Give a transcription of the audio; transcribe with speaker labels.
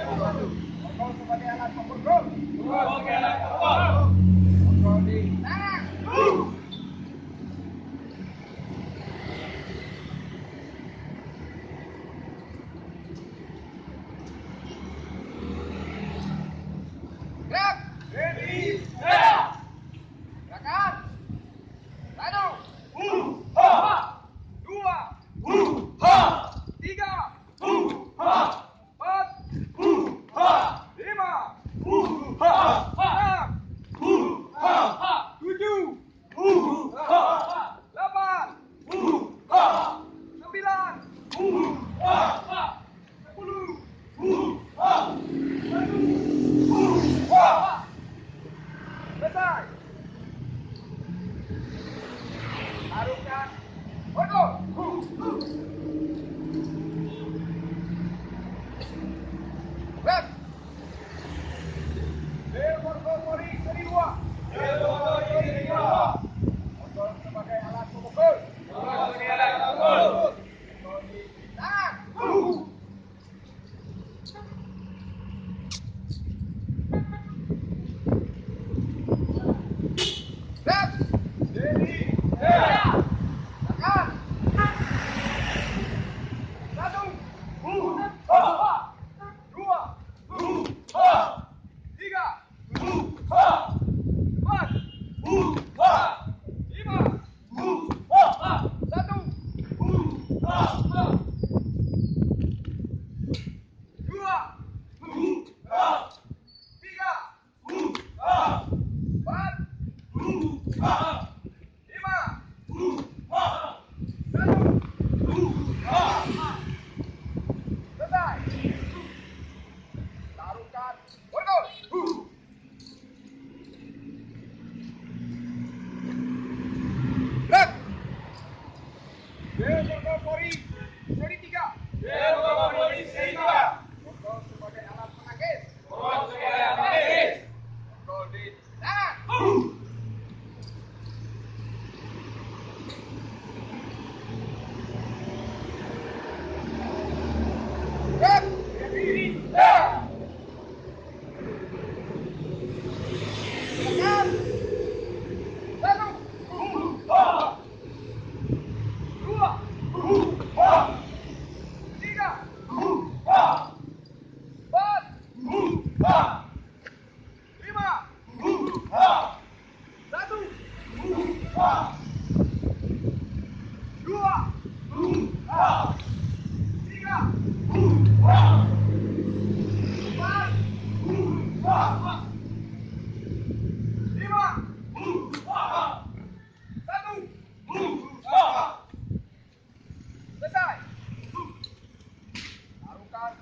Speaker 1: Pukul sebagai alat pemukul. Pukul di tangan. Gerak. Ready. Gerakan. 1, 2, 3, 4, 5, 6, 7, 8, 9, 10. Selesai. Taruhkan. Odol. Rep. Delmorgopori seri 2. Odol sebagai alat pemukul. Odol di tangan. Rep. Jadi. Gerakan. 1, 2, 3, 4, 5, 1, 2, 3, 4, 5, 1. Selesai. Taruhkan. Odol. Rep. Delmorgopori seri 3. Odol sebagai alat penangkis. Odol di tangan. Rep. Gerakan. 1, 2, 3, 4, 5, 1, 2, 3, 4, 5, 1. Selesai. Taruhkan.